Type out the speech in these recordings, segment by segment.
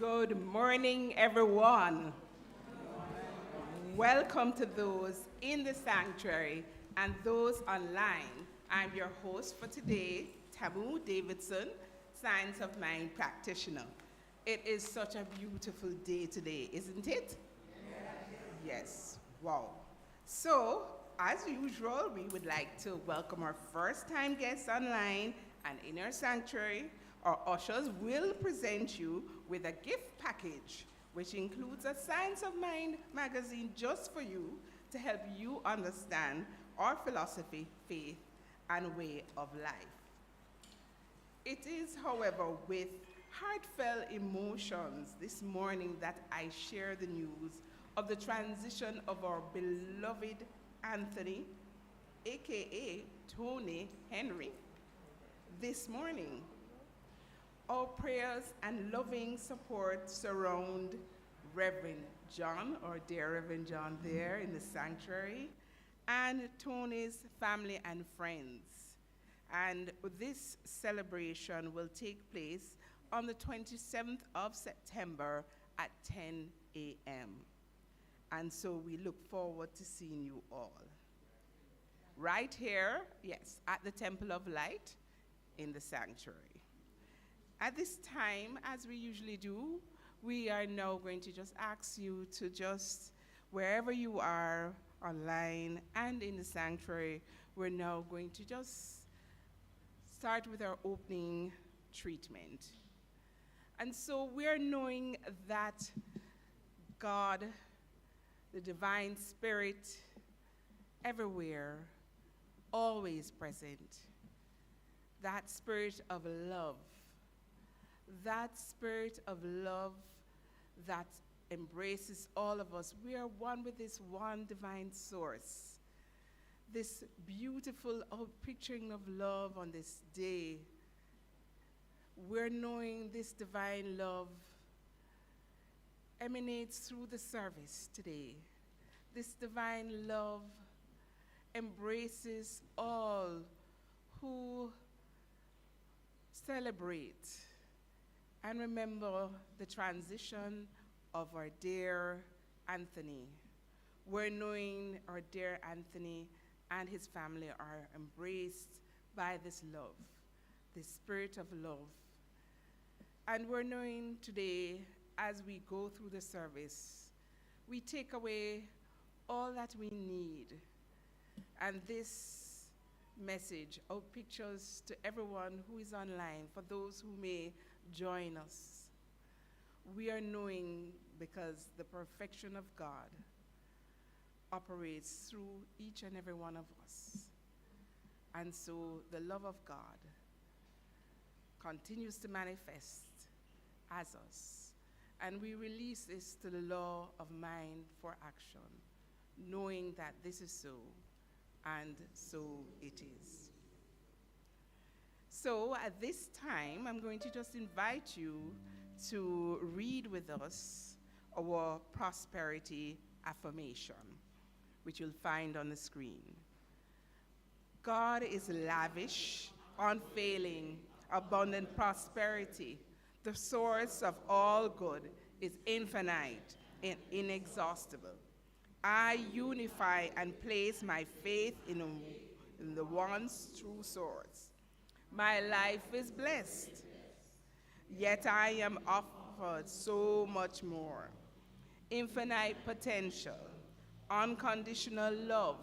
Good morning, everyone. Welcome to those in the sanctuary and those online. I'm your host for today, Tamu Davidson, Science of Mind practitioner. It is such a beautiful day today, isn't it? Yes. Wow. So, as usual, we would like to welcome our first-time guests online and in our sanctuary. Our ushers will present you with a gift package, which includes a Science of Mind magazine just for you to help you understand our philosophy, faith, and way of life. It is, however, with heartfelt emotions this morning that I share the news of the transition of our beloved Anthony, aka Tony Henry, this morning. Our prayers and loving support surround Reverend John, our dear Reverend John there in the sanctuary, and Tony's family and friends. And this celebration will take place on the 27th of September at 10 a.m. And so we look forward to seeing you all. Right here, yes, at the Temple of Light in the sanctuary. At this time, as we usually do, we are now going to just ask you to just, wherever you are, online and in the sanctuary, we're now going to just start with our opening treatment. And so we're knowing that God, the divine spirit, everywhere, always present, that spirit of love, that spirit of love that embraces all of us. We are one with this one divine source. This beautiful picturing of love on this day. We're knowing this divine love emanates through the service today. This divine love embraces all who celebrate and remember the transition of our dear Anthony. We're knowing our dear Anthony and his family are embraced by this love, this spirit of love. And we're knowing today, as we go through the service, we take away all that we need. And this message, our pictures to everyone who is online, for those who may join us. We are knowing because the perfection of God operates through each and every one of us. And so the love of God continues to manifest as us. And we release this to the law of mind for action, knowing that this is so, and so it is. So at this time, I'm going to just invite you to read with us our prosperity affirmation, which you'll find on the screen. God is lavish, unfailing, abundant prosperity. The source of all good is infinite and inexhaustible. I unify and place my faith in the one's true source. My life is blessed, yet I am offered so much more. Infinite potential, unconditional love,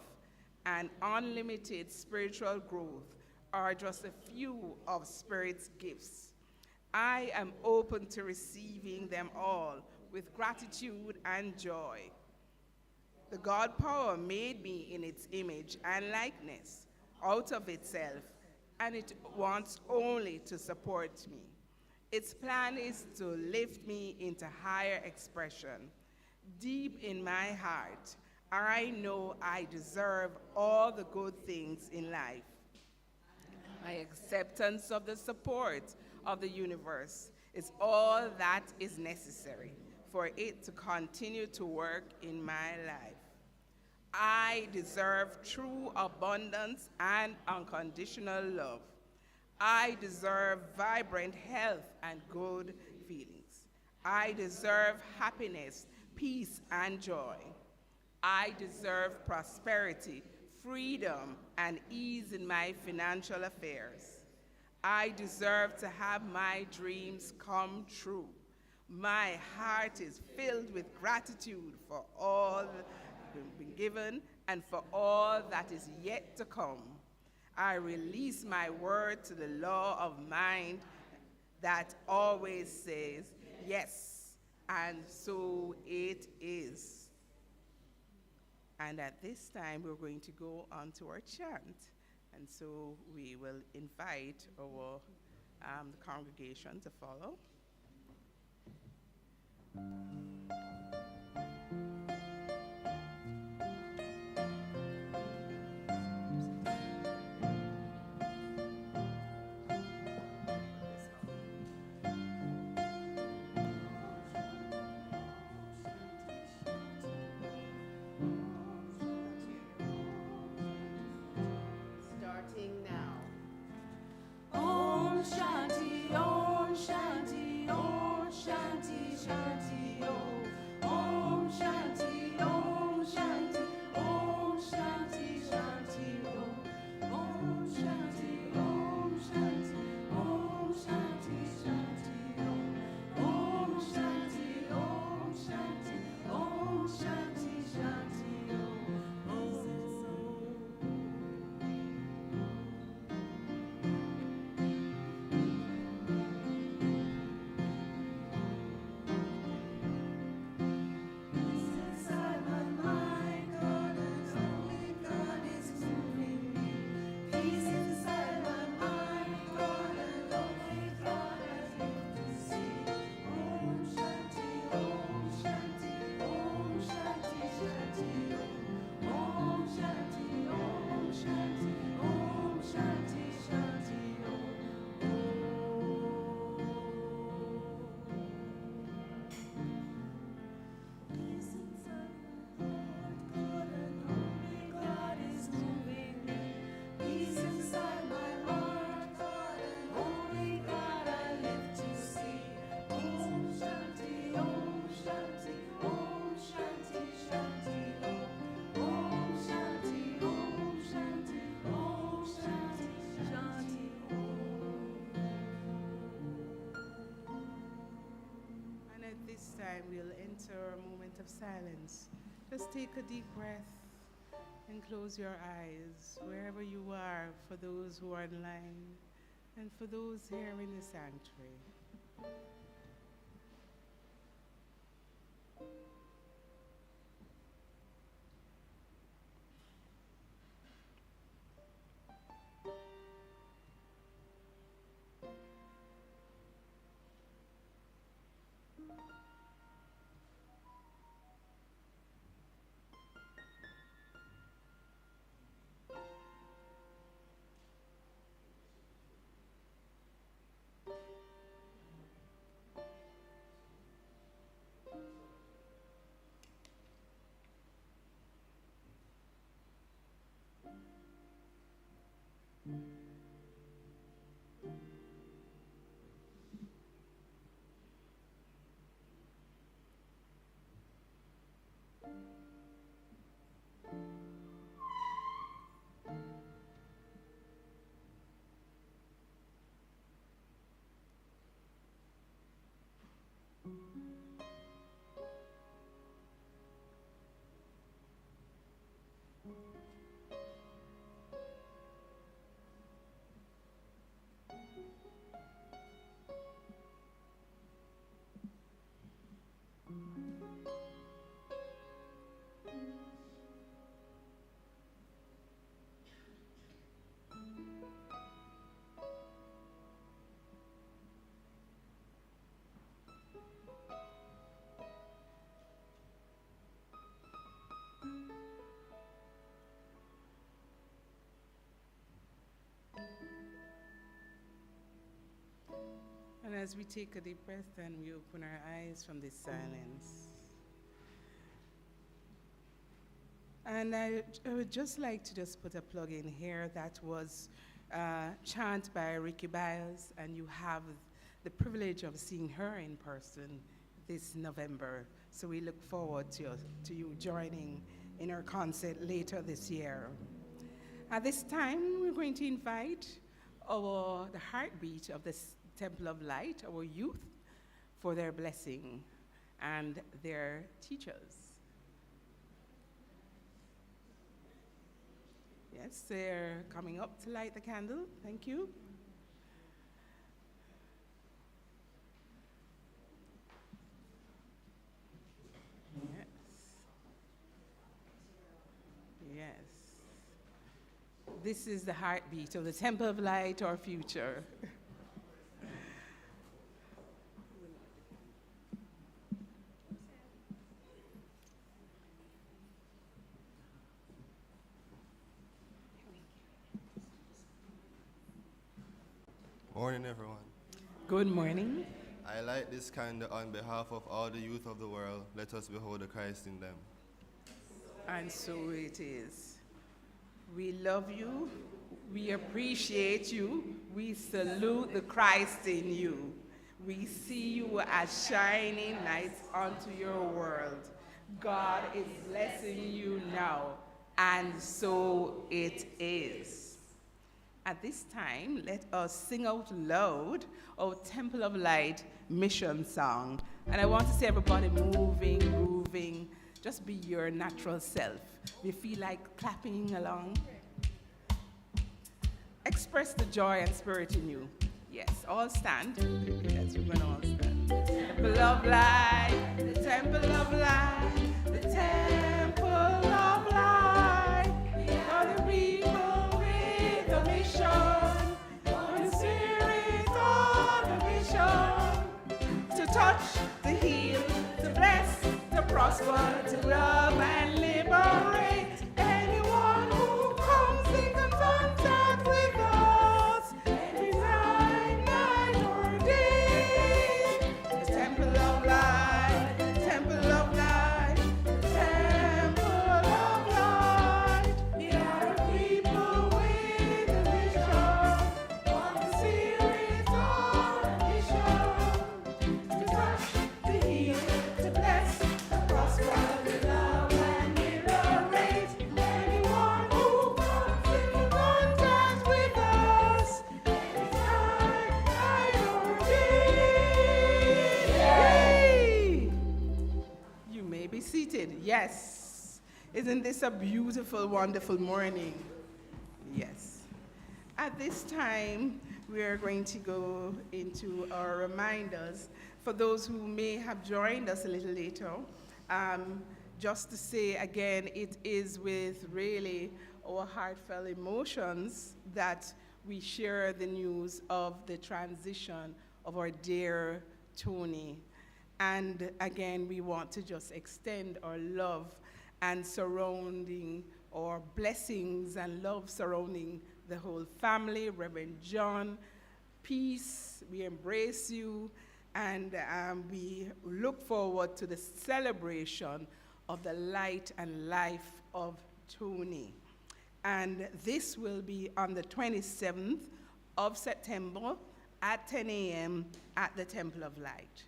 and unlimited spiritual growth are just a few of Spirit's gifts. I am open to receiving them all with gratitude and joy. The God power made me in its image and likeness out of itself, and it wants only to support me. Its plan is to lift me into higher expression. Deep in my heart, I know I deserve all the good things in life. My acceptance of the support of the universe is all that is necessary for it to continue to work in my life. I deserve true abundance and unconditional love. I deserve vibrant health and good feelings. I deserve happiness, peace, and joy. I deserve prosperity, freedom, and ease in my financial affairs. I deserve to have my dreams come true. My heart is filled with gratitude for all that's been given and for all that is yet to come. I release my word to the law of mind that always says, yes, and so it is. And at this time, we're going to go on to our chant. And so we will invite our congregation to follow. Starting now. Om Shanti, Om Shanti, Om Shanti, Shanti Om. Om Shanti, Om Shanti, Om Shanti, Shanti Om. Om Shanti, Om Shanti, Om Shanti, Shanti Om. Om Shanti, Om Shanti, Om Shanti, Shanti Om. Inside my mind, God and only God is moving me. Peace inside my mind, God and only God has lived to see. Om Shanti, Om Shanti, Om Shanti, Shanti Om. Om Shanti, Om Shanti, Om Shanti, Shanti Peace inside my heart, God and only God is moving me. Peace inside my heart, God and only God I live to see. Om Shanti, Om Shanti, Om Shanti, Shanti Om. Om Shanti, Om Shanti, Om Shanti, Shanti And at this time, we'll enter a moment of silence. Just take a deep breath and close your eyes wherever you are, for those who are online and for those here in the sanctuary. And as we take a deep breath and we open our eyes from this silence, and I would just like to just put a plug in here that was chant by Ricky Biles, and you have the privilege of seeing her in person this November. So we look forward to you joining in our concert later this year. At this time, we're going to invite the heartbeat of the Temple of Light, our youth, for their blessing and their teachers. Yes, they're coming up to light the candle. Thank you. Yes. Yes. This is the heartbeat of the Temple of Light, our future. Morning, everyone. Good morning. I light this candle on behalf of all the youth of the world. Let us behold the Christ in them. And so it is. We love you. We appreciate you. We salute the Christ in you. We see you as shining lights onto your world. God is blessing you now, and so it is. At this time, let us sing out loud our Temple of Light mission song. And I want to see everybody moving, grooving. Just be your natural self. If you feel like clapping along, express the joy and spirit in you. Yes, all stand. Yes, we're going to all stand. Temple of Light, the Temple of Light, the Temple of Light. For the people with the mission, for the spirit of the mission, to touch, to heal, to bless, to prosper, to love and liberate anyone who comes in contact with us, every night or day. The Temple of Light, the Temple of Light, the Temple of Light. We are a people with a vision, for the spirit of the mission, to touch, to heal, to bless, to prosper, to love and liberate anyone who comes in contact with us, every night or day. Yay! You may be seated. Yes. Isn't this a beautiful, wonderful morning? Yes. At this time, we are going to go into our reminders for those who may have joined us a little later. Just to say again, it is with really our heartfelt emotions that we share the news of the transition of our dear Tony. And again, we want to just extend our love and surrounding, our blessings and love surrounding the whole family. Reverend John, peace, we embrace you, and we look forward to the celebration of the light and life of Tony. And this will be on the 27th of September at 10 a.m. at the Temple of Light.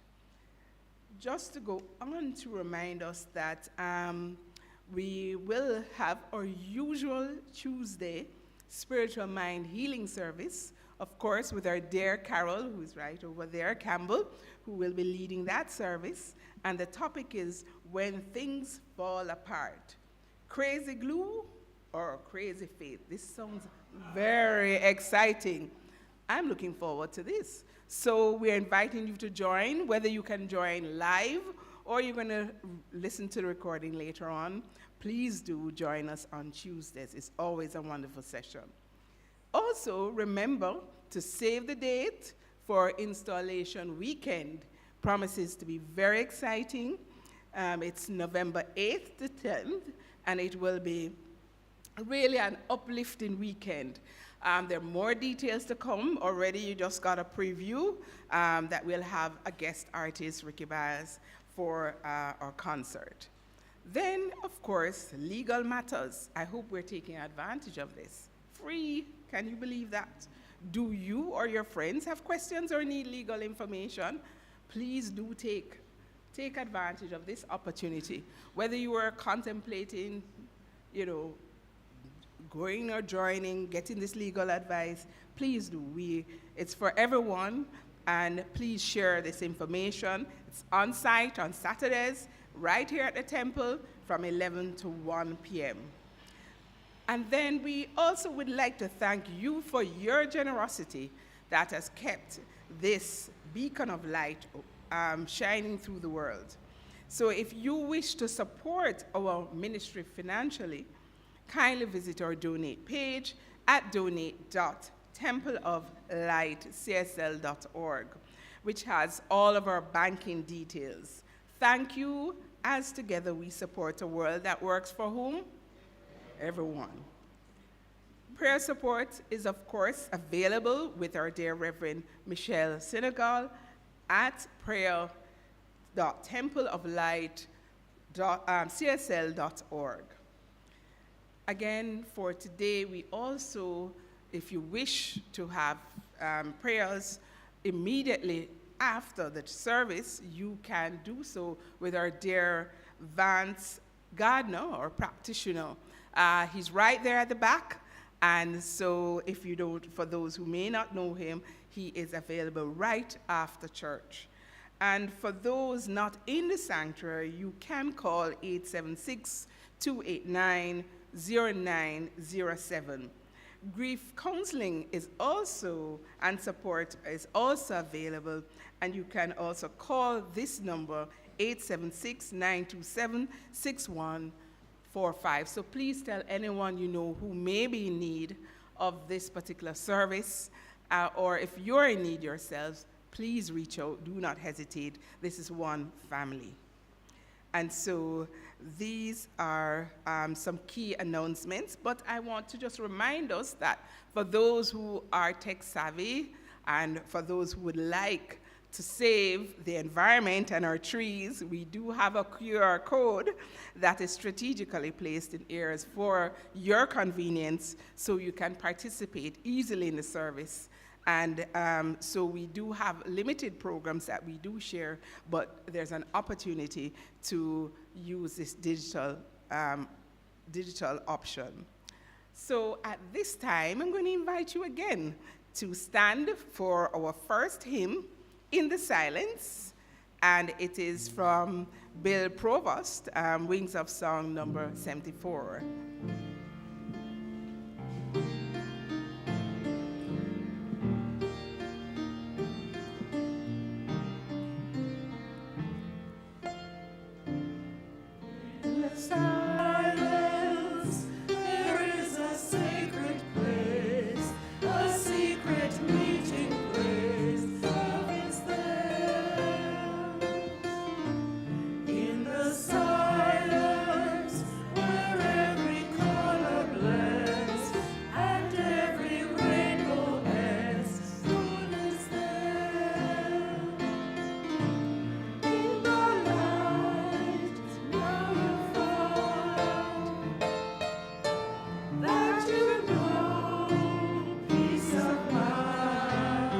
Just to go on to remind us that we will have our usual Tuesday spiritual mind healing service, of course, with our dear Carol, who's right over there, Campbell, who will be leading that service. And the topic is when things fall apart. Crazy glue or crazy faith? This sounds very exciting. I'm looking forward to this. So we're inviting you to join, whether you can join live or you're going to listen to the recording later on. Please do join us on Tuesdays. It's always a wonderful session. Also, remember to save the date for installation weekend. Promises to be very exciting. It's November 8th to 10th, and it will be really an uplifting weekend. There are more details to come. Already you just got a preview that we'll have a guest artist, Ricky Baez, for our concert. Then, of course, legal matters. I hope we're taking advantage of this. Free, can you believe that? Do you or your friends have questions or need legal information? Please do take take advantage of this opportunity. Whether you are contemplating, going or joining, getting this legal advice, please do. It's for everyone, and please share this information. It's on site on Saturdays, right here at the temple from 11 to 1 p.m. And then we also would like to thank you for your generosity that has kept this beacon of light shining through the world. So if you wish to support our ministry financially, kindly visit our donate page at donate.templeoflightcsl.org, which has all of our banking details. Thank you, as together we support a world that works for whom? Everyone. Prayer support is, of course, available with our dear Reverend Michele Synegal at prayer.templeoflight.csl.org. Again, for today, we also, if you wish to have prayers immediately after the service, you can do so with our dear Vance Gardner, or practitioner. He's right there at the back. And so if you don't, for those who may not know him, he is available right after church. And for those not in the sanctuary, you can call 876-289-0907. Grief counseling is also, and support is also available, and you can also call this number, 876-927-6145. So please tell anyone you know who may be in need of this particular service, or if you're in need yourselves, please reach out. Do not hesitate. This is one family. And so these are some key announcements, but I want to just remind us that for those who are tech savvy and for those who would like to save the environment and our trees, we do have a QR code that is strategically placed in areas for your convenience so you can participate easily in the service. And so we do have limited programs that we do share, but there's an opportunity to use this digital option. So at this time, I'm going to invite you again to stand for our first hymn, In the Silence, and it is from Bill Provost, Wings of Song number 74. Silence, there is a sacred place, a secret meeting place. Love is there. In the silence, where every color blends and every rainbow ends, God is there. In the light, now you find that you know peace of mind.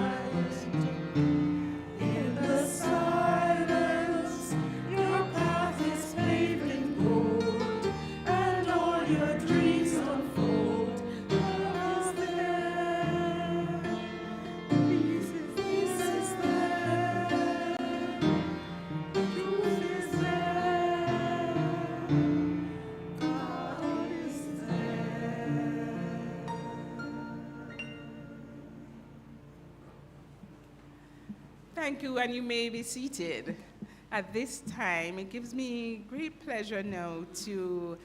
In the silence, your path is paved in gold, and all your dreams unfold. Love is there, peace is there, truth is there, God is there. Thank you, and you may be seated. At this time, it gives me great pleasure now to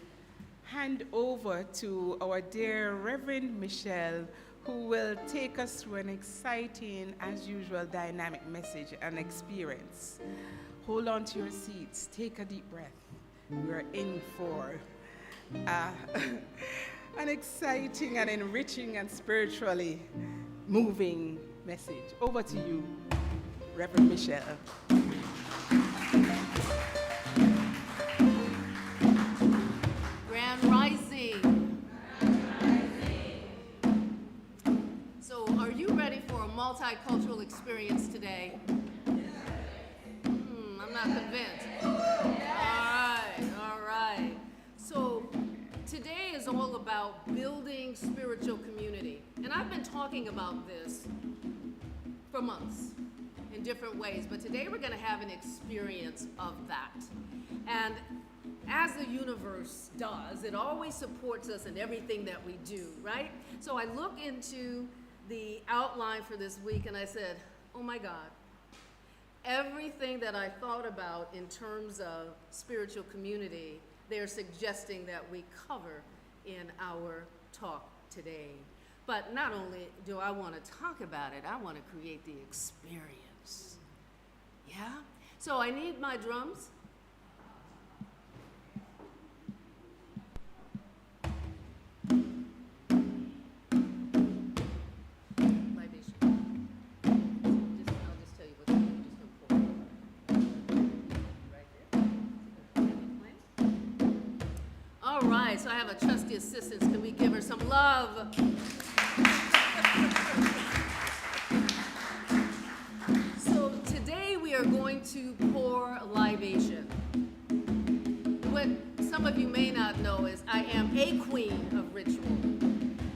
hand over to our dear Reverend Michele, who will take us through an exciting, as usual, dynamic message and experience. Hold on to your seats, take a deep breath. We're in for an exciting and enriching and spiritually moving message. Over to you, Reverend Michele. Grand Rising. So, are you ready for a multicultural experience today? I'm not convinced. All right. So today is all about building spiritual community. And I've been talking about this for months in different ways, but today we're going to have an experience of that. And as the universe does, it always supports us in everything that we do, right? So I look into the outline for this week and I said, oh my God, everything that I thought about in terms of spiritual community, they're suggesting that we cover in our talk today. But not only do I want to talk about it, I want to create the experience. Yeah? So I need my drums. Libation. I'll just tell you what to do. Just gonna pour it right there. All right, so I have a trusty assistant. Can we give her some love? So today we are going to pour libation. What some of you may not know is I am a queen of ritual.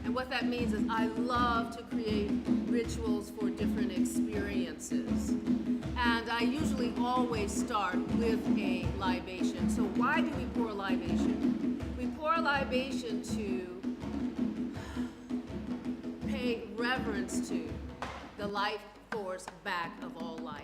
And what that means is I love to create rituals for different experiences. And I usually always start with a libation. So why do we pour libation? We pour libation to pay reverence to the life force back of all life.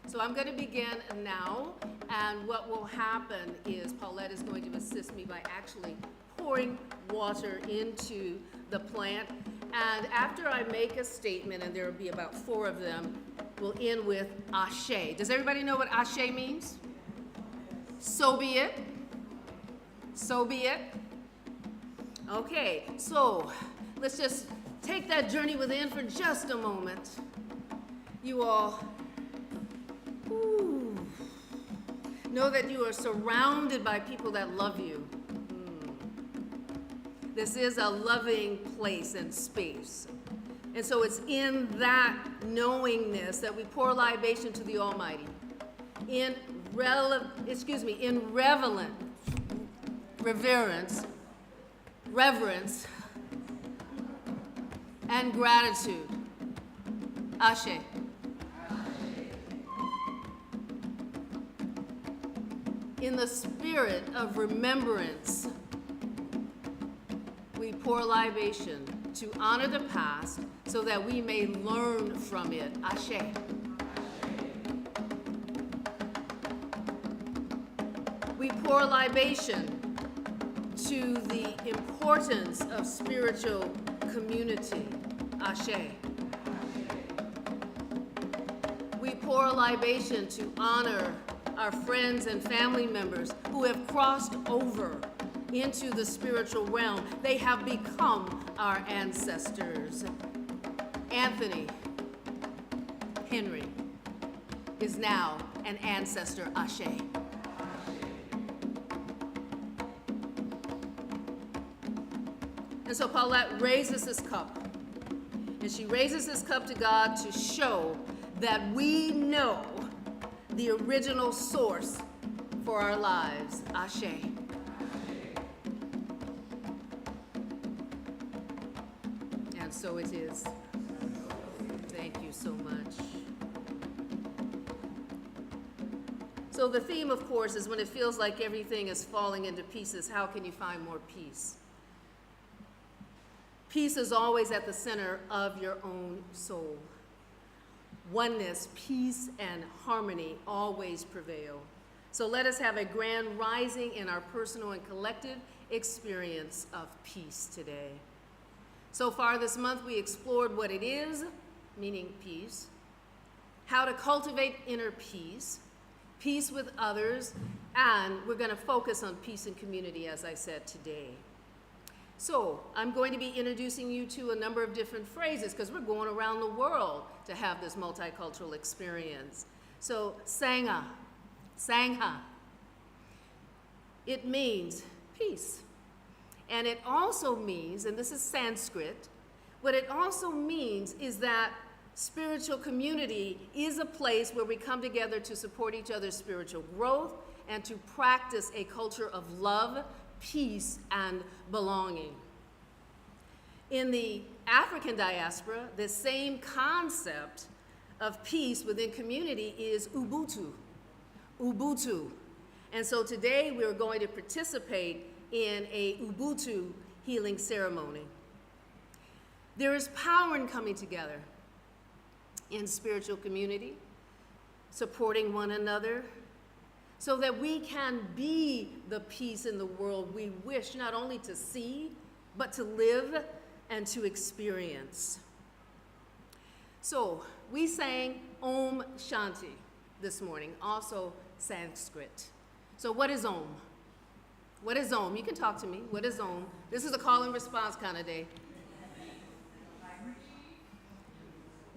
So I'm going to begin now, and what will happen is Paulette is going to assist me by actually pouring water into the plant. And after I make a statement, and there will be about 4 of them, we'll end with Ashe. Does everybody know what Ashe means? So be it. So be it. Okay, so let's just take that journey within for just a moment. You all know that you are surrounded by people that love you. This is a loving place and space. And so it's in that knowingness that we pour libation to the Almighty. In reverence, and gratitude. Ashe. In the spirit of remembrance, we pour libation to honor the past so that we may learn from it. Ashe. We pour libation to the importance of spiritual community. Ashe. We pour libation to honor our friends and family members who have crossed over into the spiritual realm. They have become our ancestors. Anthony Henry is now an ancestor. Ashe. And so Paulette raises this cup. And she raises this cup to God to show that we know the original source for our lives. Ashe. And so it is. Thank you so much. So the theme, of course, is when it feels like everything is falling into pieces, how can you find more peace? Peace is always at the center of your own soul. Oneness, peace, and harmony always prevail. So let us have a grand rising in our personal and collective experience of peace today. So far this month, we explored what it is, meaning peace, how to cultivate inner peace, peace with others, and we're going to focus on peace and community, as I said today. So I'm going to be introducing you to a number of different phrases because we're going around the world to have this multicultural experience. So Sangha, it means peace. And it also means, and this is Sanskrit, what it also means is that Spiritual community is a place where we come together to support each other's spiritual growth and to practice a culture of love, peace, and belonging. In the African diaspora, the same concept of peace within community is Ubuntu. Ubuntu. And so today we're going to participate in a Ubuntu healing ceremony. There is power in coming together in spiritual community, supporting one another, so that we can be the peace in the world we wish not only to see, but to live and to experience. So we sang Ohm Shanti this morning, also Sanskrit. So what is Ohm? What is Ohm? You can talk to me. What is Ohm? This is a call and response kind of day.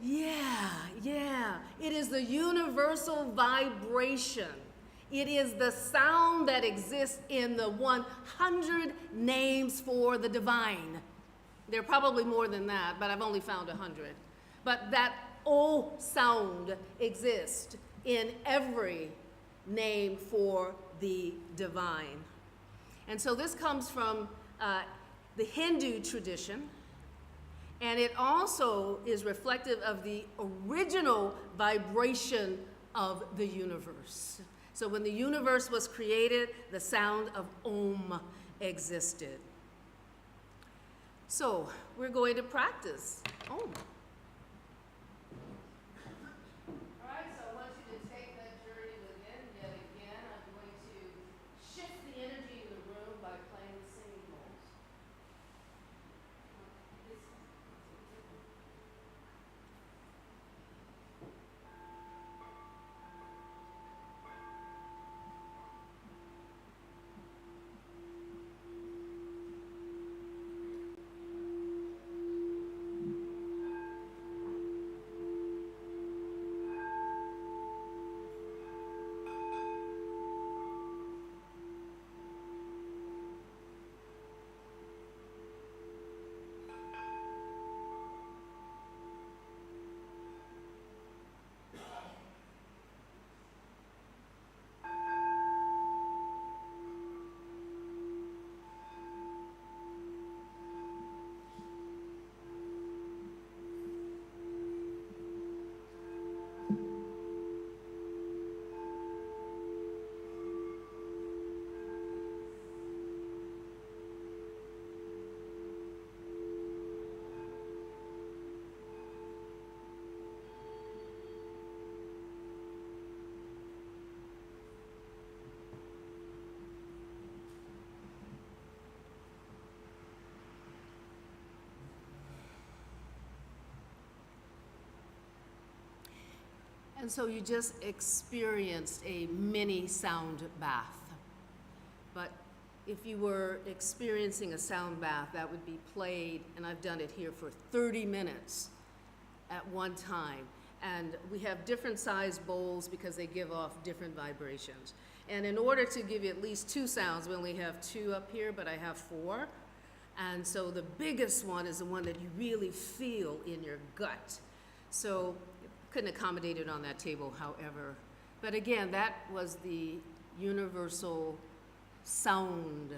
Yeah. It is the universal vibration. It is the sound that exists in the 100 names for the divine. There are probably more than that, but I've only found 100. But that O sound exists in every name for the divine. And so this comes from the Hindu tradition, and it also is reflective of the original vibration of the universe. So when the universe was created, the sound of Om existed. So we're going to practice Om. All right, so I want you to take that journey within yet again. I'm going to shift the energy in the room by playing the singing bowls. And so you just experienced a mini sound bath. But if you were experiencing a sound bath, that would be played, and I've done it here for 30 minutes at one time. And we have different size bowls because they give off different vibrations. And in order to give you at least 2 sounds, we only have 2 up here, but I have 4. And so the biggest one is the one that you really feel in your gut. So couldn't accommodate it on that table, however. But again, that was the universal sound,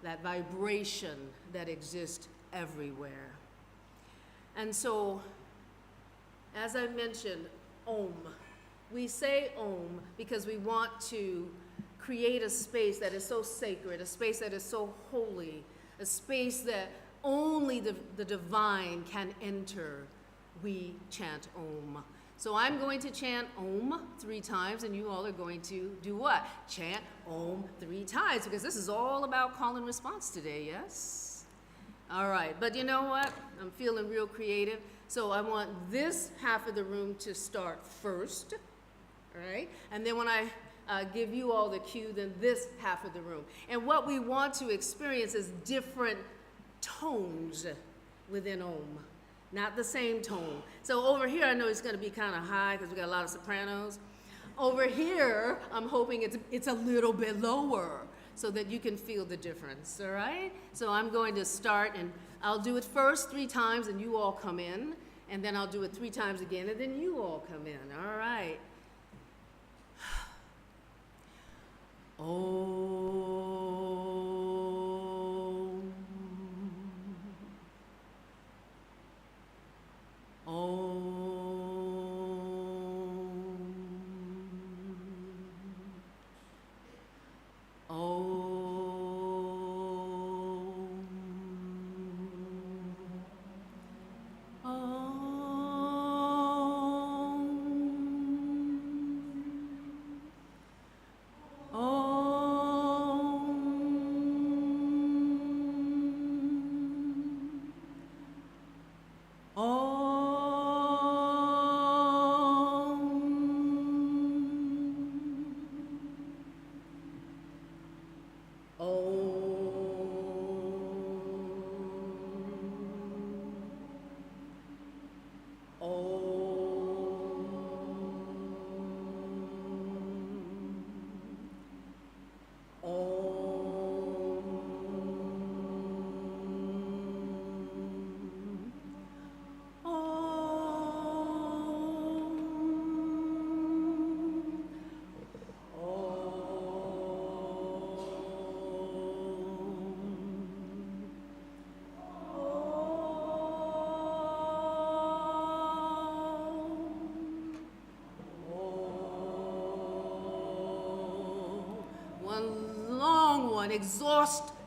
that vibration that exists everywhere. And so, as I mentioned, Om. We say Om because we want to create a space that is so sacred, a space that is so holy, a space that only the divine can enter. We chant Om. So I'm going to chant Om 3 times, and you all are going to do what? Chant Om 3 times, because this is all about call and response today, yes? All right, but you know what? I'm feeling real creative. So I want this half of the room to start first, all right? And then when I give you all the cue, then this half of the room. And what we want to experience is different tones within Om. Not the same tone. So over here, I know it's going to be kind of high because we got a lot of sopranos. Over here, I'm hoping it's a little bit lower so that you can feel the difference, all right? So I'm going to start, and I'll do it first 3 times, and you all come in, and then I'll do it 3 times again, and then you all come in. All right.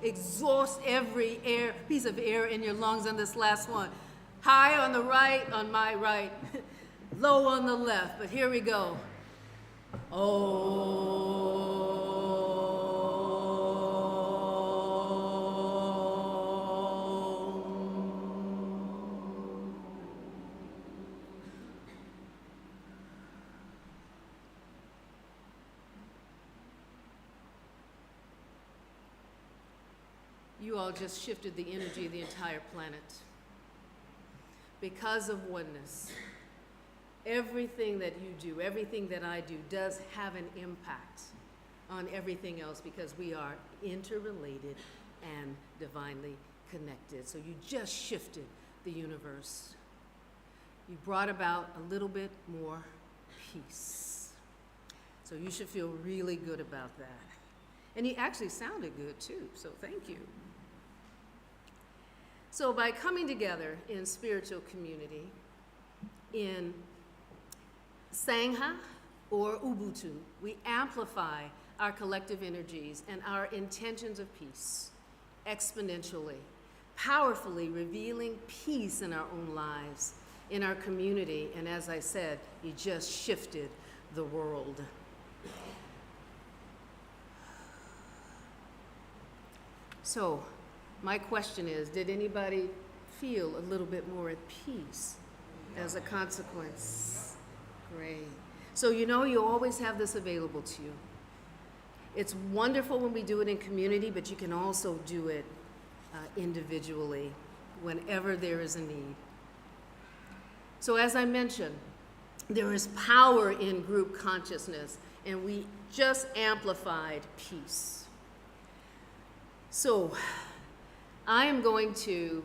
Exhaust every piece of air in your lungs on this last one. High on the right, on my right, low on the left, but here we go. You all just shifted the energy of the entire planet. Because of oneness, everything that you do, everything that I do, does have an impact on everything else because we are interrelated and divinely connected. So you just shifted the universe. You brought about a little bit more peace. So you should feel really good about that. And you actually sounded good too, so thank you. So by coming together in spiritual community, in Sangha or Ubuntu, we amplify our collective energies and our intentions of peace exponentially, powerfully revealing peace in our own lives, in our community, and as I said, you just shifted the world. So, my question is, did anybody feel a little bit more at peace as a consequence? Great. So you know you always have this available to you. It's wonderful when we do it in community, but you can also do it individually whenever there is a need. So as I mentioned, there is power in group consciousness, and we just amplified peace. So I am going to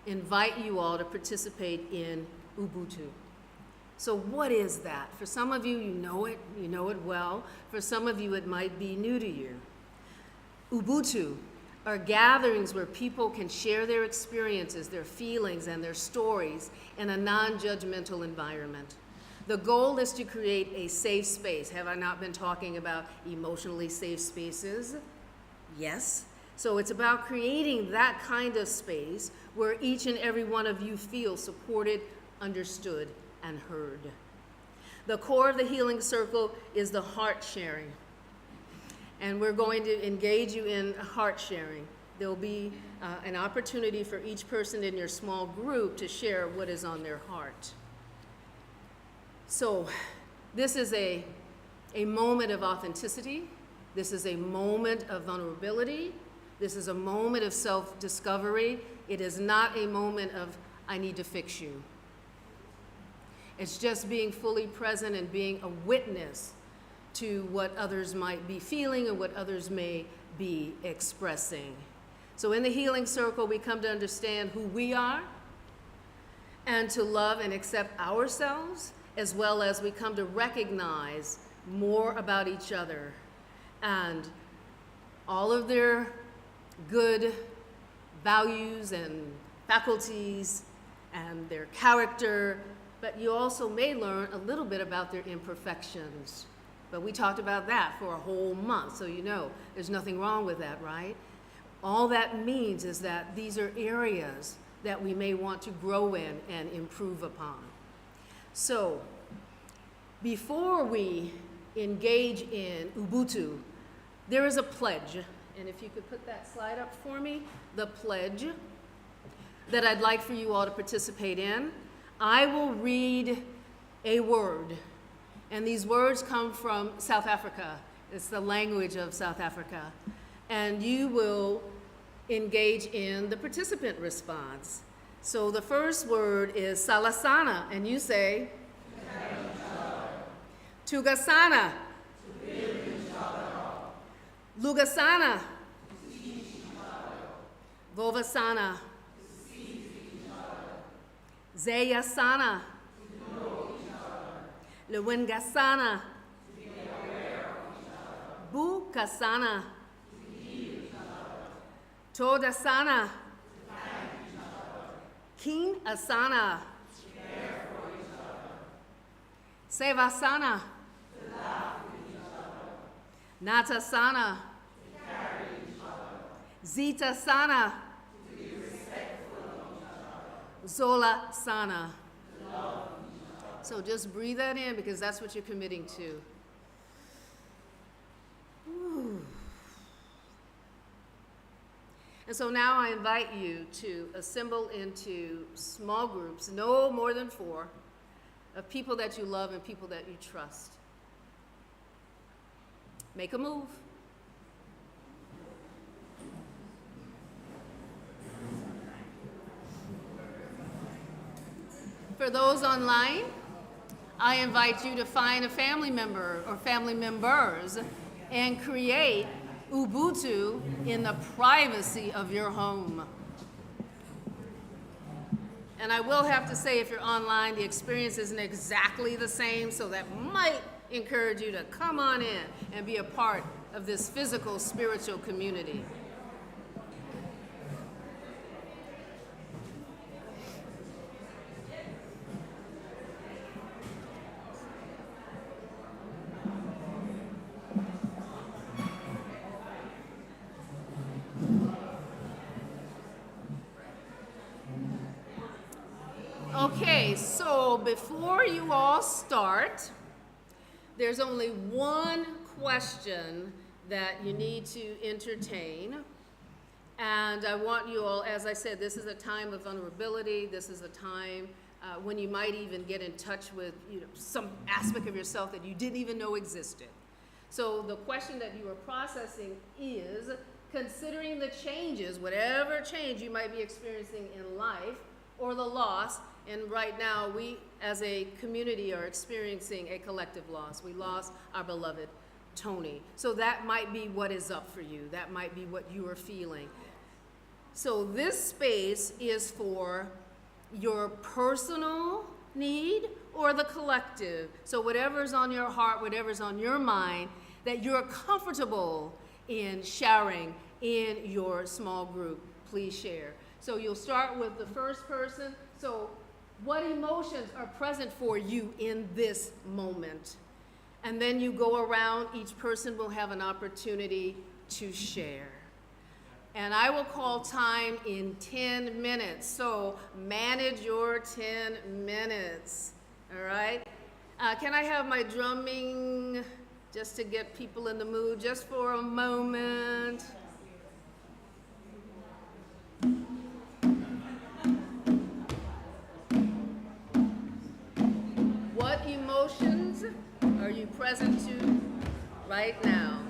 invite you all to participate in Ubuntu. So what is that? For some of you, you know it well. For some of you, it might be new to you. Ubuntu are gatherings where people can share their experiences, their feelings, and their stories in a non-judgmental environment. The goal is to create a safe space. Have I not been talking about emotionally safe spaces? Yes. So it's about creating that kind of space where each and every one of you feel supported, understood, and heard. The core of the healing circle is the heart sharing. And we're going to engage you in heart sharing. There'll be an opportunity for each person in your small group to share what is on their heart. So this is a moment of authenticity. This is a moment of vulnerability. This is a moment of self-discovery. It is not a moment of, I need to fix you. It's just being fully present and being a witness to what others might be feeling and what others may be expressing. So in the healing circle, we come to understand who we are, and to love and accept ourselves, as well as we come to recognize more about each other and all of their good values and faculties and their character, but you also may learn a little bit about their imperfections. But we talked about that for a whole month, so you know there's nothing wrong with that, right? All that means is that these are areas that we may want to grow in and improve upon. So, before we engage in Ubuntu, there is a pledge. And if you could put that slide up for me, the pledge that I'd like for you all to participate in. I will read a word, and these words come from South Africa. It's the language of South Africa. And you will engage in the participant response. So the first word is Salasana, and you say, Tugasana, Lugasana, Vovasana, Zayasana, Lewingasana, Bukasana, Todasana, King Asana, Sevasana, Natasana, Zitasana, Zola Sana. So just breathe that in because that's what you're committing to. Whew. And so now I invite you to assemble into small groups, no more than 4, of people that you love and people that you trust. Make a move. For those online, I invite you to find a family member or family members and create Ubuntu in the privacy of your home. And I will have to say, if you're online, the experience isn't exactly the same, so that might encourage you to come on in and be a part of this physical, spiritual community. Okay, so before you all start, there's only one question that you need to entertain. And I want you all, as I said, this is a time of vulnerability. This is a time when you might even get in touch with some aspect of yourself that you didn't even know existed. So the question that you are processing is, considering the changes, whatever change you might be experiencing in life or the loss, and right now we as a community are experiencing a collective loss. We lost our beloved Tony. So that might be what is up for you. That might be what you are feeling. So this space is for your personal need or the collective. So whatever's on your heart, whatever's on your mind, that you're comfortable in sharing in your small group, please share. So you'll start with the first person. So what emotions are present for you in this moment? And then you go around, each person will have an opportunity to share. And I will call time in 10 minutes, so manage your 10 minutes, all right? Can I have my drumming just to get people in the mood just for a moment? What emotions are you present to right now?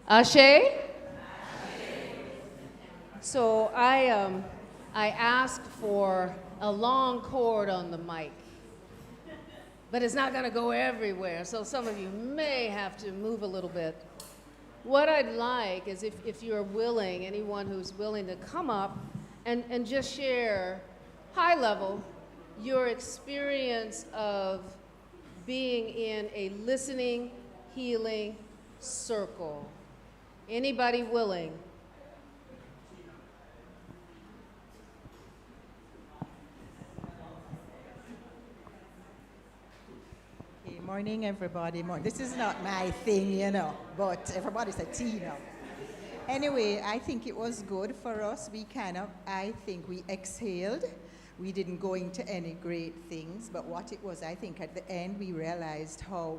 Ashe? So I asked for a long cord on the mic, but it's not going to go everywhere, so some of you may have to move a little bit. What I'd like is if you're willing, anyone who's willing to come up and just share, high level, your experience of being in a listening, healing circle. Anybody willing? Okay, morning, everybody. This is not my thing, but everybody's a teen. Anyway, I think it was good for us. I think we exhaled. We didn't go into any great things, but what it was, I think at the end we realized how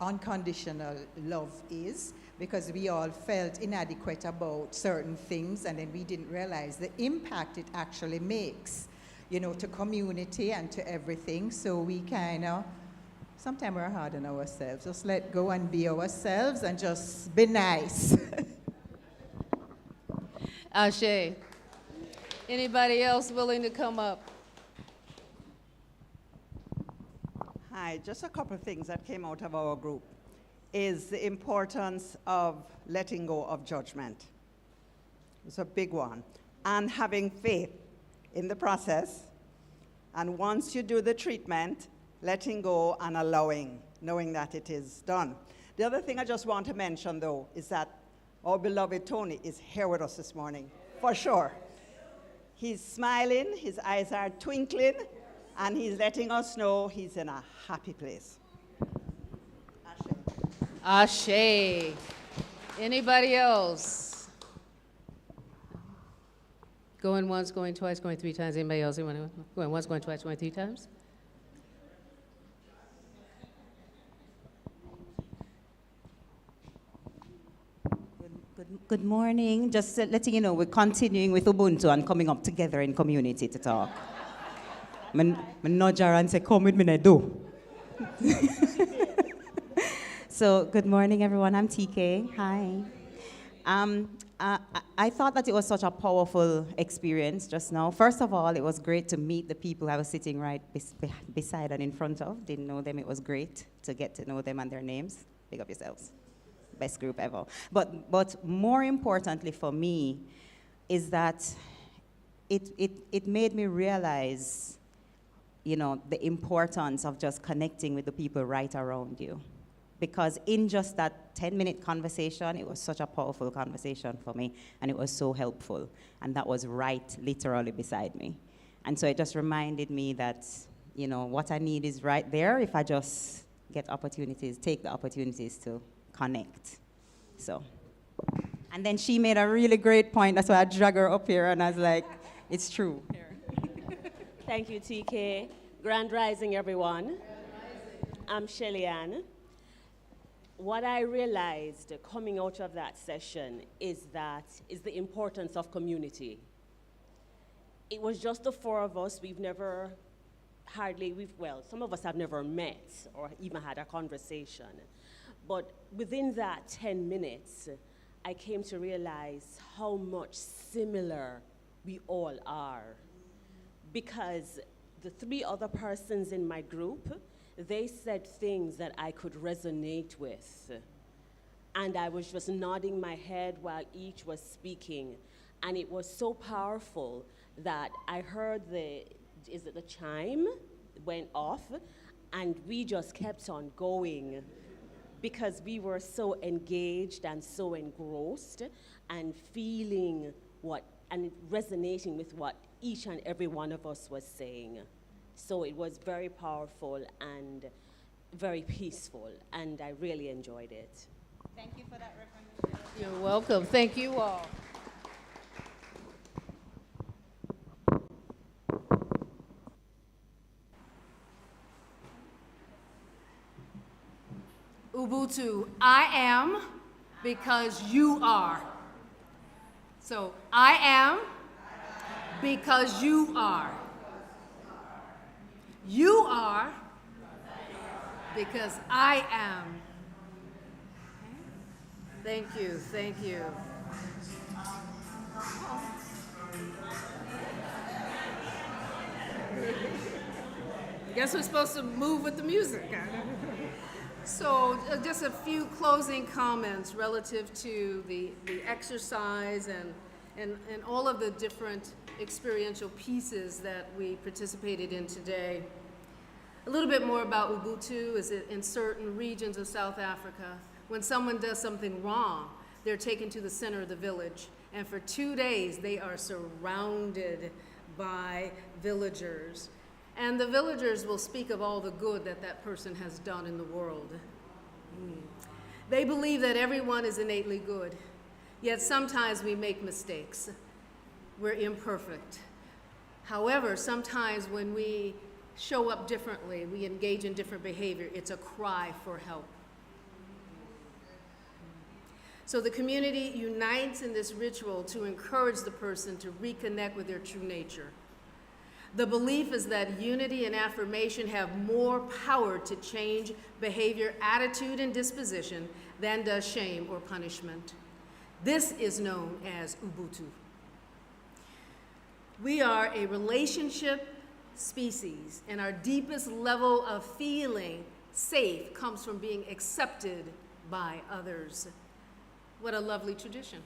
unconditional love is, because we all felt inadequate about certain things, and then we didn't realize the impact it actually makes, to community and to everything. So we sometimes we're hard on ourselves. Just let go and be ourselves and just be nice. Ashe. Anybody else willing to come up? Hi, just a couple of things that came out of our group is the importance of letting go of judgment. It's a big one. And having faith in the process. And once you do the treatment, letting go and allowing, knowing that it is done. The other thing I just want to mention, though, is that our beloved Tony is here with us this morning, for sure. He's smiling, his eyes are twinkling, and he's letting us know he's in a happy place. Ashe. Anybody else? Going once, going twice, going three times. Anybody else? Going once, going twice, going three times? Good morning. Just letting you know, we're continuing with Ubuntu and coming up together in community to talk. I nudge her and say, come with me, I do. So, good morning, everyone. I'm TK. Hi. I thought that it was such a powerful experience just now. First of all, it was great to meet the people I was sitting right beside and in front of. Didn't know them. It was great to get to know them and their names. Big up yourselves. Best group ever. But more importantly for me is that it made me realize, the importance of just connecting with the people right around you. Because in just that 10-minute conversation, it was such a powerful conversation for me, and it was so helpful. And that was right literally beside me. And so it just reminded me that, what I need is right there if I just take the opportunities to connect. So, and then she made a really great point. That's why I drag her up here, and I was like, it's true. Thank you, TK. Grand Rising, everyone. I'm Shelly-Ann. What I realized coming out of that session is the importance of community. It was just the four of us. Some of us have never met or even had a conversation. But within that 10 minutes, I came to realize how much similar we all are. Because the three other persons in my group, they said things that I could resonate with. And I was just nodding my head while each was speaking. And it was so powerful that I heard the chime went off, and we just kept on going because we were so engaged and so engrossed and feeling and resonating with what each and every one of us was saying. So it was very powerful and very peaceful, and I really enjoyed it. Thank you for that reference. You're welcome. Thank you all. Ubuntu, I am because you are. So, I am because you are. You are because I am. Thank you, thank you. Guess we're supposed to move with the music. So just a few closing comments relative to the exercise and all of the different experiential pieces that we participated in today. A little bit more about Ubuntu is that in certain regions of South Africa, when someone does something wrong, they're taken to the center of the village. And for 2 days, they are surrounded by villagers. And the villagers will speak of all the good that that person has done in the world. They believe that everyone is innately good, yet sometimes we make mistakes. We're imperfect. However, sometimes when we show up differently, we engage in different behavior, it's a cry for help. So the community unites in this ritual to encourage the person to reconnect with their true nature. The belief is that unity and affirmation have more power to change behavior, attitude, and disposition than does shame or punishment. This is known as Ubuntu. We are a relationship species, and our deepest level of feeling safe comes from being accepted by others. What a lovely tradition.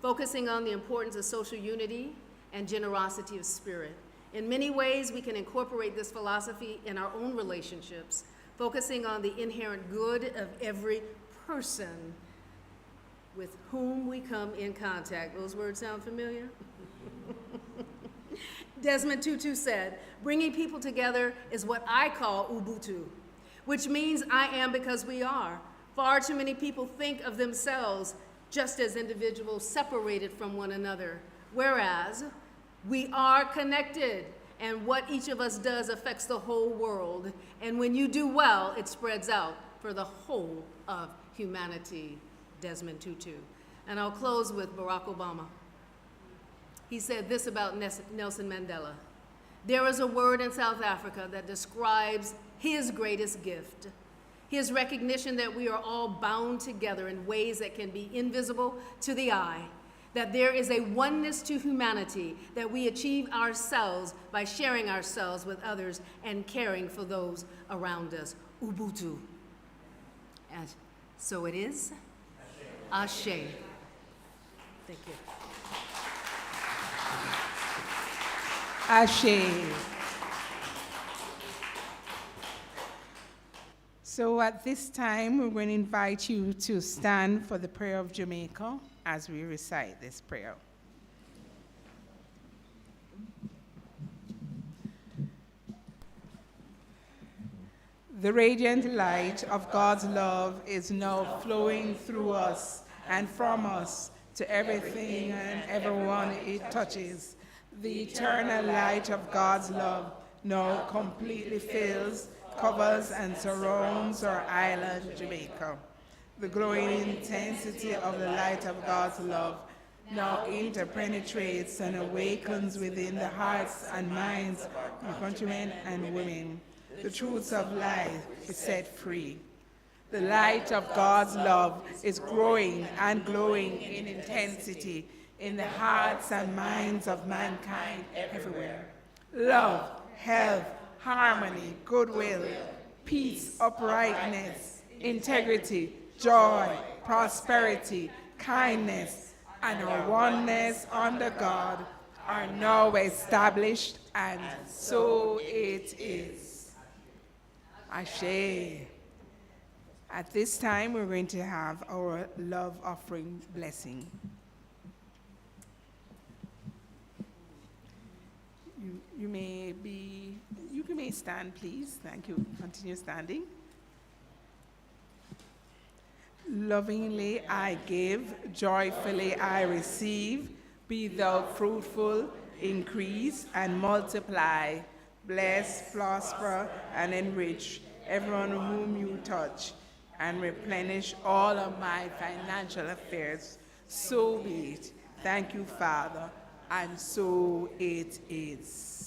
Focusing on the importance of social unity and generosity of spirit. In many ways, we can incorporate this philosophy in our own relationships, focusing on the inherent good of every person with whom we come in contact. Those words sound familiar? Desmond Tutu said, bringing people together is what I call Ubuntu, which means I am because we are. Far too many people think of themselves just as individuals separated from one another, whereas we are connected, and what each of us does affects the whole world. And when you do well, it spreads out for the whole of humanity. Desmond Tutu. And I'll close with Barack Obama. He said this about Nelson Mandela. There is a word in South Africa that describes his greatest gift. His recognition that we are all bound together in ways that can be invisible to the eye, that there is a oneness to humanity, that we achieve ourselves by sharing ourselves with others and caring for those around us. Ubuntu. And so it is. Ashe. Thank you. Ashe. So at this time, we're going to invite you to stand for the prayer of Jamaica as we recite this prayer. The radiant light of God's love is now flowing through us and from us to everything and everyone it touches. The eternal light of God's love now completely fills, covers, and surrounds our island, Jamaica. The glowing intensity of the light of God's love now interpenetrates and awakens within the hearts and minds of countrymen and women. The truths of life is set free. The light of God's love is growing and glowing in intensity in the hearts and minds of mankind everywhere. Love, health, harmony, goodwill, peace, uprightness, integrity, joy, prosperity, kindness, and our oneness under God are now established, and so it is. Ashe. At this time, we're going to have our love offering blessing. You may stand, please. Thank you. Continue standing. Lovingly I give, joyfully I receive. Be thou fruitful, increase, and multiply. Bless, prosper, and enrich everyone whom you touch, and replenish all of my financial affairs. So be it. Thank you, Father, and so it is.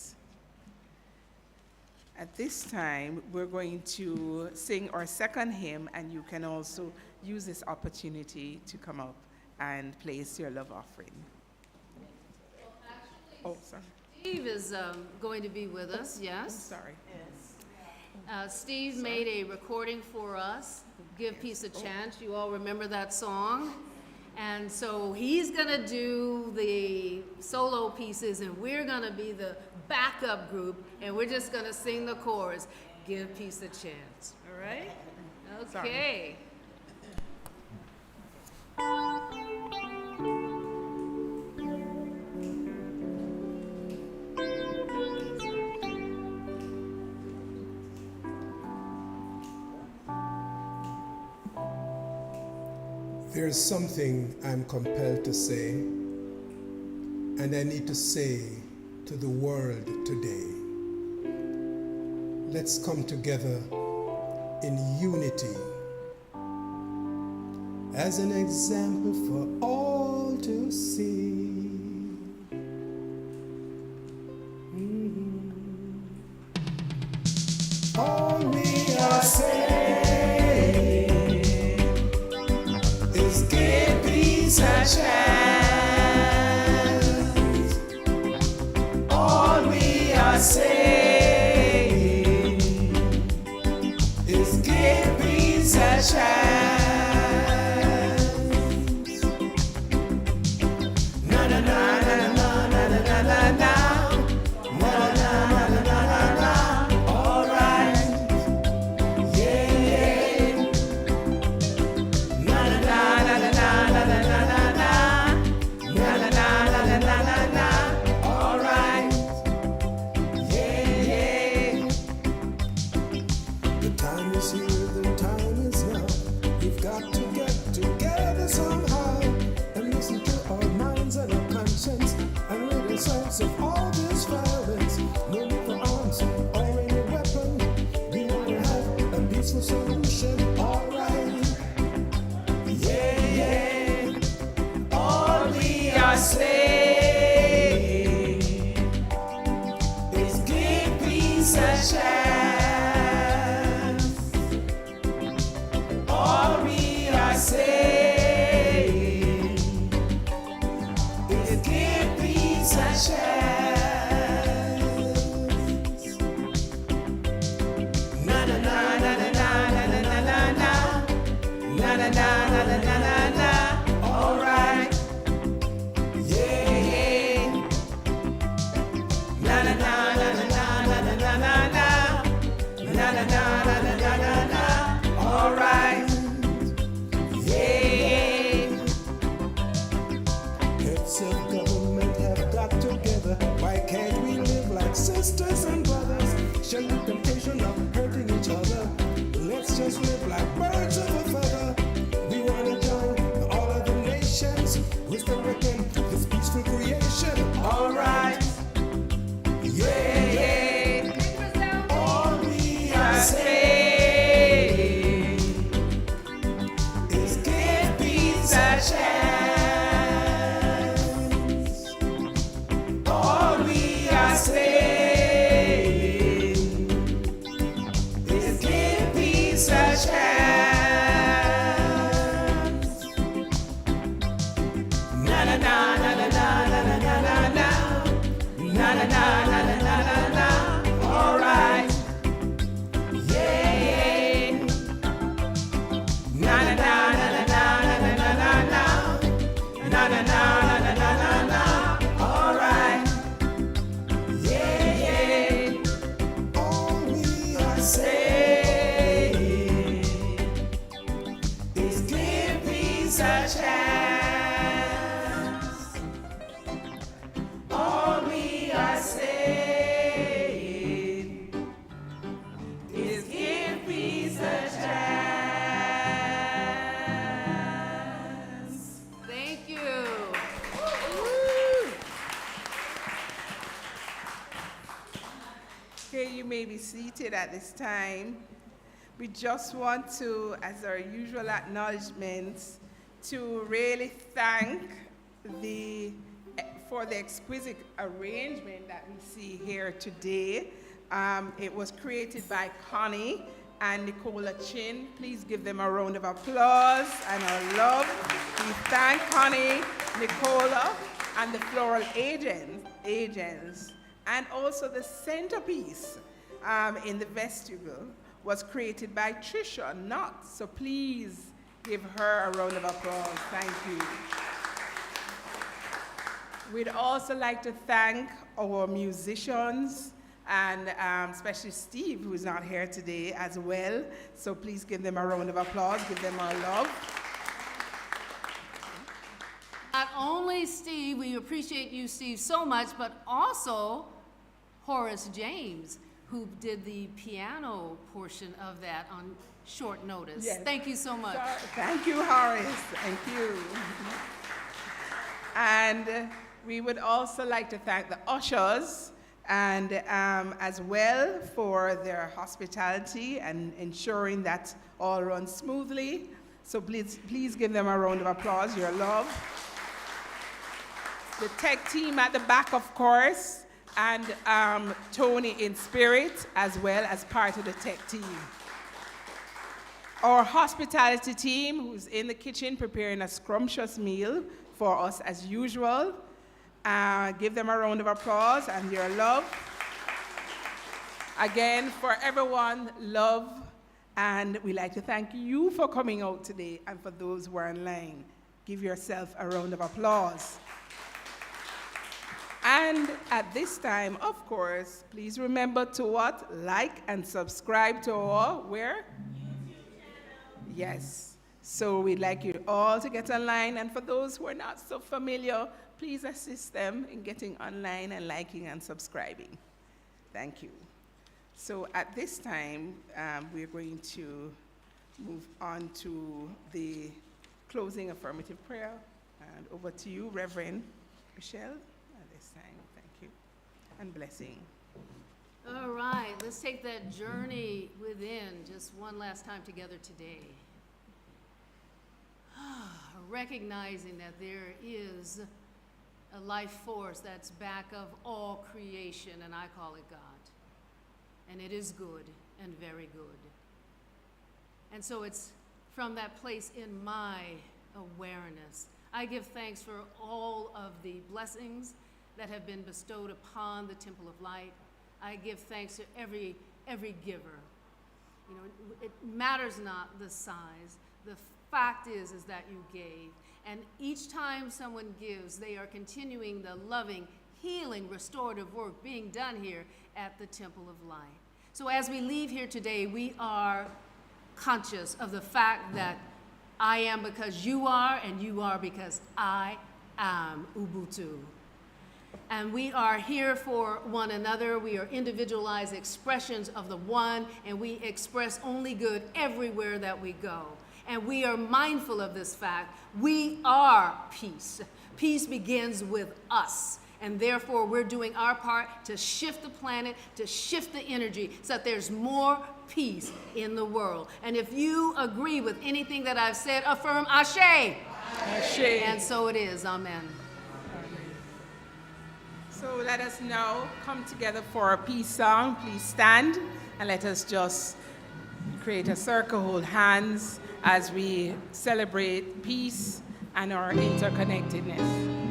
At this time, we're going to sing our second hymn, and you can also use this opportunity to come up and place your love offering. Oh, sorry. Steve is going to be with us, I'm yes? sorry. Steve made a recording for us, Give Peace a Chance. You all remember that song? And so he's gonna do the solo pieces and we're gonna be the backup group and we're just gonna sing the chorus, Give Peace a Chance, all right? Sorry. Okay. There's something I'm compelled to say, and I need to say to the world today. Let's come together in unity as an example for all to see. All we are saying is give peace a chance. All we are saying is give peace a chance. Na na na na na na na na na na. Na na na na na na na. All right, yeah. Na na na na na na na na na na. Na na na na na na na na. All right, yeah. The time is here, the time is now. We've got to get together somehow and listen to our minds and our conscience and rid ourselves of all this violence. No need for arms or any weapon. We want to have a peaceful solution. All right, yeah, yeah. All we are saying is give peace a chance. All we are saying is give peace a chance. Na na na na na na na na na na na. Na na na na na na na na. All right, yeah. Na na na na na na na na na na na. Na na na na na na na na. All right, yeah. Heads of government have got together. Why can't we live like sisters and brothers? Shun the temptation of hurting each other. Let's just live like birds of a feather. We want to join all of the nations who still reckon this peaceful creation. All right, yeah. All we are saying is give peace a chance. All we are saying is give peace a chance. Na na na na na na na na na na na. Na na na na na na na na. All right, yeah. Na na na na na na na na na na. Na na na na na na na na. All right, yeah. All we are saying is give peace a chance. All we are saying is give peace a chance. Thank you. Okay, you may be seated at this time. We just want to, as our usual acknowledgements, to really thank for the exquisite arrangement that we see here today. It was created by Connie and Nicola Chin. Please give them a round of applause and our love. We thank Connie, Nicola, and the floral agents. And also the centerpiece in the vestibule was created by Trisha Knott. So please give her a round of applause. Thank you. We'd also like to thank our musicians and especially Steve, who is not here today as well. So please give them a round of applause, give them our love. Not only Steve, we appreciate you, Steve, so much, but also Horace James, who did the piano portion of that on short notice. Yes. Thank you so much. Thank you, Horace. Thank you. And we would also like to thank the ushers and as well for their hospitality and ensuring that all runs smoothly. So please give them a round of applause, your love. The tech team at the back, of course, and Tony in spirit as well as part of the tech team. Our hospitality team, who's in the kitchen preparing a scrumptious meal for us as usual. Give them a round of applause and your love. Again, for everyone, love. And we'd like to thank you for coming out today and for those who are online. Give yourself a round of applause. And at this time, of course, please remember to what? Like and subscribe to our, where? YouTube channel. Yes. So we'd like you all to get online. And for those who are not so familiar, please assist them in getting online and liking and subscribing. Thank you. So at this time, we're going to move on to the closing affirmative prayer. And over to you, Reverend Michele, at this time. Thank you. And blessing. All right, let's take that journey within just one last time together today. Recognizing that there is a life force that's back of all creation, and I call it God. And it is good and very good. And so it's from that place in my awareness. I give thanks for all of the blessings that have been bestowed upon the Temple of Light. I give thanks to every giver. You know, it matters not the size. The fact is that you gave. And each time someone gives, they are continuing the loving, healing, restorative work being done here at the Temple of Light. So as we leave here today, we are conscious of the fact that I am because you are, and you are because I am Ubuntu. And we are here for one another. We are individualized expressions of the one, and we express only good everywhere that we go. And we are mindful of this fact. We are peace. Peace begins with us. And therefore, we're doing our part to shift the planet, to shift the energy, so that there's more peace in the world. And if you agree with anything that I've said, affirm Ashe. Ashe. And so it is. Amen. So let us now come together for a peace song. Please stand and let us just create a circle, hold hands as we celebrate peace and our interconnectedness.